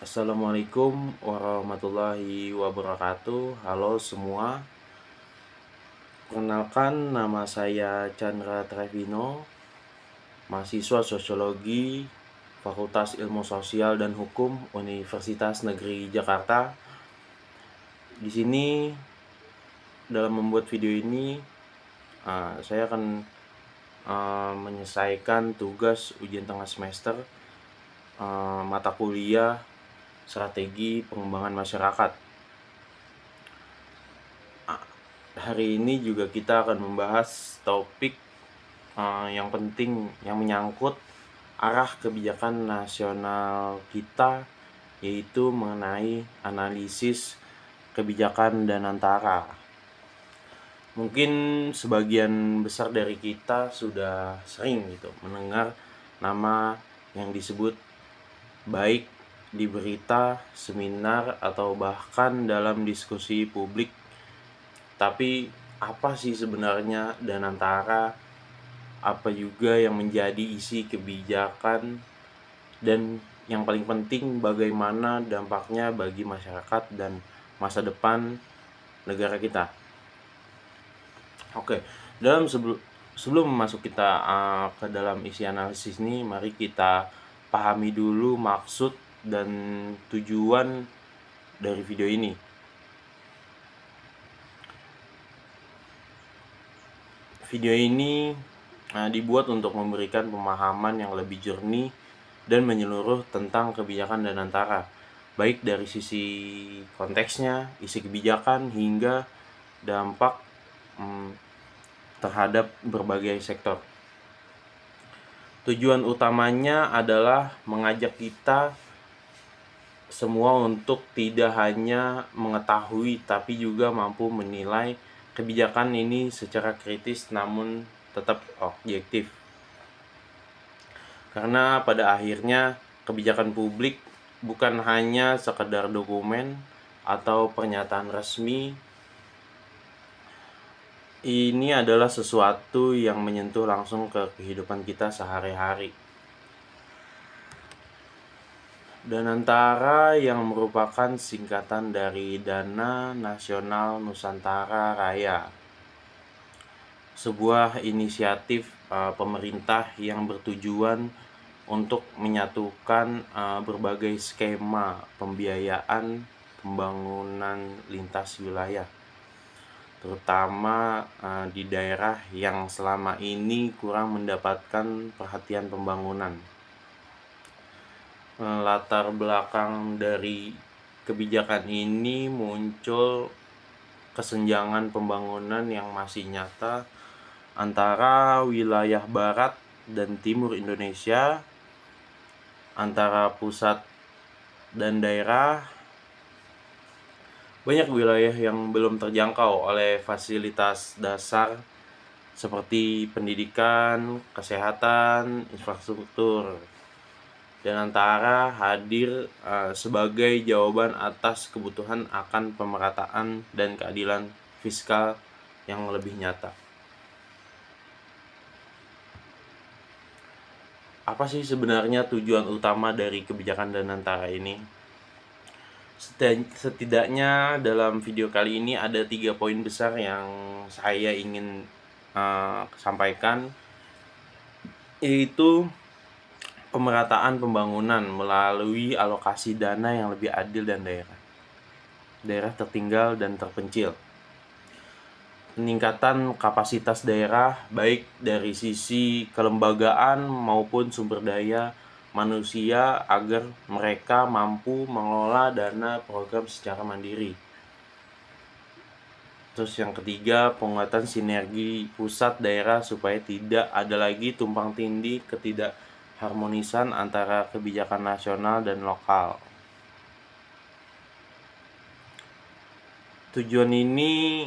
Assalamualaikum warahmatullahi wabarakatuh. Halo semua. Perkenalkan, nama saya Chandra Trevino, mahasiswa Sosiologi Fakultas Ilmu Sosial dan Hukum Universitas Negeri Jakarta. Di sini dalam membuat video ini saya akan menyelesaikan tugas ujian tengah semester mata kuliah Strategi Pengembangan Masyarakat. Hari ini juga kita akan membahas topik yang penting yang menyangkut arah kebijakan nasional kita, yaitu mengenai analisis kebijakan dan antara. Mungkin sebagian besar dari kita sudah sering mendengar nama yang disebut baik di berita, seminar, atau bahkan dalam diskusi publik. Tapi apa sih sebenarnya dan antara? Apa juga yang menjadi isi kebijakan? Dan yang paling penting, bagaimana dampaknya bagi masyarakat dan masa depan negara kita? Oke, sebelum masuk kita ke dalam isi analisis ini, mari kita pahami dulu maksud dan tujuan dari video ini. Video ini dibuat untuk memberikan pemahaman yang lebih jernih dan menyeluruh tentang kebijakan dan antara, baik dari sisi konteksnya, isi kebijakan, hingga dampak terhadap berbagai sektor. Tujuan utamanya adalah mengajak kita semua untuk tidak hanya mengetahui tapi juga mampu menilai kebijakan ini secara kritis namun tetap objektif. Karena pada akhirnya kebijakan publik bukan hanya sekedar dokumen atau pernyataan resmi. Ini adalah sesuatu yang menyentuh langsung ke kehidupan kita sehari-hari. Dan antara yang merupakan singkatan dari Dana Nasional Nusantara Raya, sebuah inisiatif pemerintah yang bertujuan untuk menyatukan berbagai skema pembiayaan pembangunan lintas wilayah, terutama di daerah yang selama ini kurang mendapatkan perhatian pembangunan. Latar belakang dari kebijakan ini muncul kesenjangan pembangunan yang masih nyata antara wilayah barat dan timur Indonesia, antara pusat dan daerah. Banyak wilayah yang belum terjangkau oleh fasilitas dasar seperti pendidikan, kesehatan, infrastruktur. Dan antara hadir sebagai jawaban atas kebutuhan akan pemerataan dan keadilan fiskal yang lebih nyata. Apa sih sebenarnya tujuan utama dari kebijakan dan antara ini? Setidaknya dalam video kali ini ada 3 poin besar yang saya ingin sampaikan, yaitu pemerataan pembangunan melalui alokasi dana yang lebih adil dan daerah tertinggal dan terpencil. Peningkatan kapasitas daerah baik dari sisi kelembagaan maupun sumber daya manusia agar mereka mampu mengelola dana program secara mandiri. Terus yang ketiga, penguatan sinergi pusat daerah supaya tidak ada lagi tumpang tindih ketidakharmonisan antara kebijakan nasional dan lokal. Tujuan ini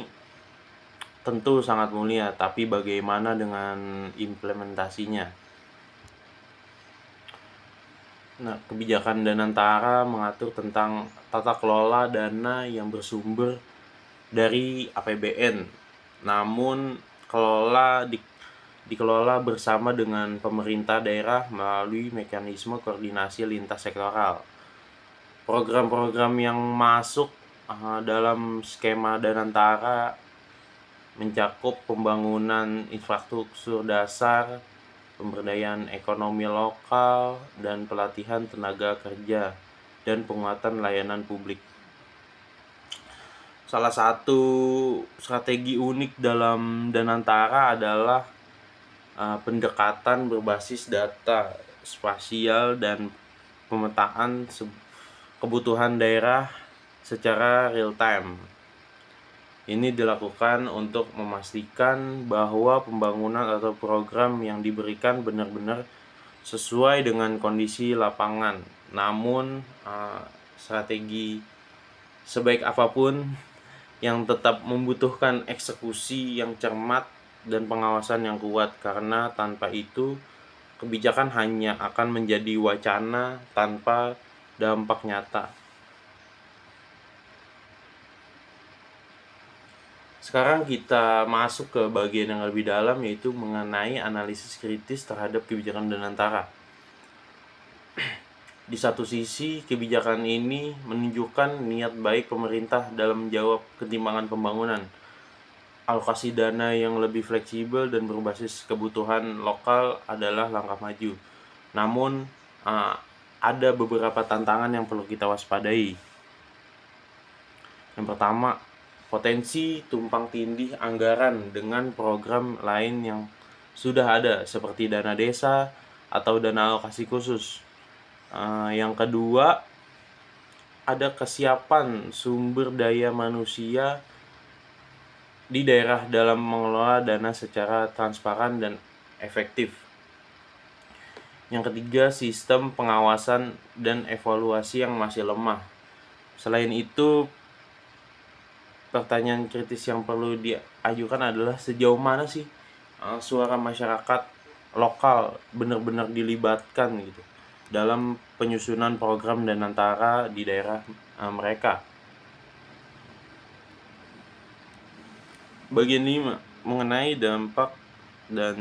tentu sangat mulia, tapi bagaimana dengan implementasinya? Kebijakan dan antara mengatur tentang tata kelola dana yang bersumber dari APBN, namun dikelola bersama dengan pemerintah daerah melalui mekanisme koordinasi lintas sektoral. Program-program yang masuk dalam skema Danantara mencakup pembangunan infrastruktur dasar, pemberdayaan ekonomi lokal, dan pelatihan tenaga kerja, dan penguatan layanan publik. Salah satu strategi unik dalam Danantara adalah pendekatan berbasis data spasial dan pemetaan kebutuhan daerah secara real time. Ini dilakukan untuk memastikan bahwa pembangunan atau program yang diberikan benar-benar sesuai dengan kondisi lapangan. Namun, strategi sebaik apapun yang tetap membutuhkan eksekusi yang cermat dan pengawasan yang kuat, karena tanpa itu kebijakan hanya akan menjadi wacana tanpa dampak nyata. Sekarang kita masuk ke bagian yang lebih dalam, yaitu mengenai analisis kritis terhadap kebijakan Danantara. Di satu sisi, kebijakan ini menunjukkan niat baik pemerintah dalam menjawab ketimpangan pembangunan. Alokasi dana yang lebih fleksibel dan berbasis kebutuhan lokal adalah langkah maju. Namun, ada beberapa tantangan yang perlu kita waspadai. Yang pertama, potensi tumpang tindih anggaran dengan program lain yang sudah ada, seperti dana desa atau dana alokasi khusus. Yang kedua, ada kesiapan sumber daya manusia di daerah dalam mengelola dana secara transparan dan efektif. Yang ketiga, sistem pengawasan dan evaluasi yang masih lemah. Selain itu, pertanyaan kritis yang perlu diajukan adalah sejauh mana sih suara masyarakat lokal benar-benar dilibatkan gitu dalam penyusunan program Danantara di daerah mereka. Bagian ini mengenai dampak dan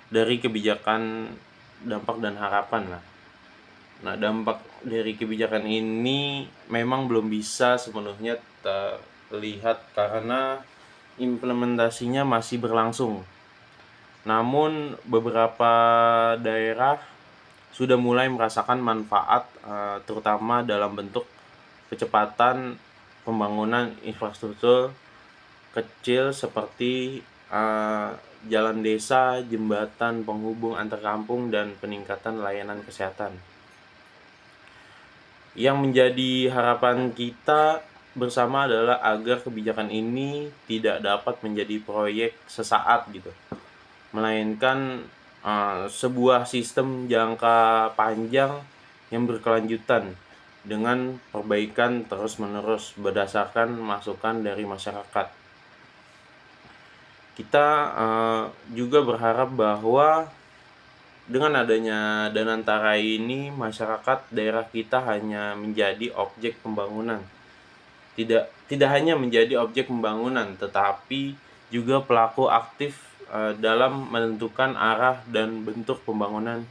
dari kebijakan, dampak dan harapan lah. Nah, dampak dari kebijakan ini memang belum bisa sepenuhnya terlihat karena implementasinya masih berlangsung. Namun beberapa daerah sudah mulai merasakan manfaat, terutama dalam bentuk kecepatan pembangunan infrastruktur kecil seperti jalan desa, jembatan penghubung antar kampung, dan peningkatan layanan kesehatan. Yang menjadi harapan kita bersama adalah agar kebijakan ini tidak dapat menjadi proyek sesaat gitu, melainkan sebuah sistem jangka panjang yang berkelanjutan dengan perbaikan terus-menerus berdasarkan masukan dari masyarakat. Kita juga berharap bahwa dengan adanya Danantara ini, masyarakat daerah kita hanya menjadi objek pembangunan. Tidak hanya menjadi objek pembangunan, tetapi juga pelaku aktif dalam menentukan arah dan bentuk pembangunan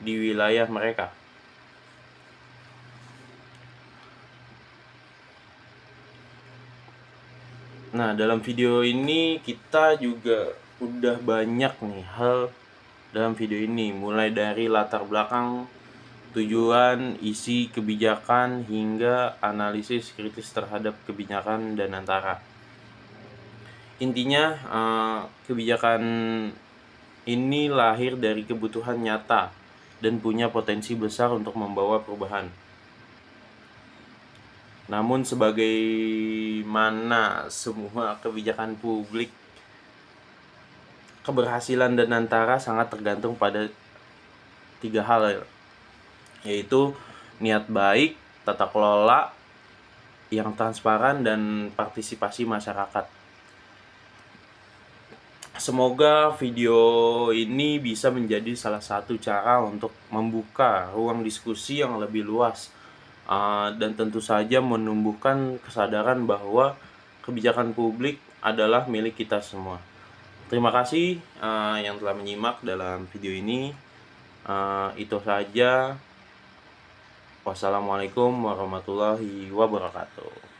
di wilayah mereka. Nah, dalam video ini kita juga udah banyak nih hal dalam video ini, mulai dari latar belakang, tujuan, isi kebijakan, hingga analisis kritis terhadap kebijakan Danantara. Intinya, kebijakan ini lahir dari kebutuhan nyata dan punya potensi besar untuk membawa perubahan. Namun sebagaimana semua kebijakan publik, keberhasilan Danantara sangat tergantung pada 3 hal, yaitu niat baik, tata kelola yang transparan, dan partisipasi masyarakat. Semoga video ini bisa menjadi salah satu cara untuk membuka ruang diskusi yang lebih luas, dan tentu saja menumbuhkan kesadaran bahwa kebijakan publik adalah milik kita semua. Terima kasih yang telah menyimak dalam video ini. Itu saja. Wassalamualaikum warahmatullahi wabarakatuh.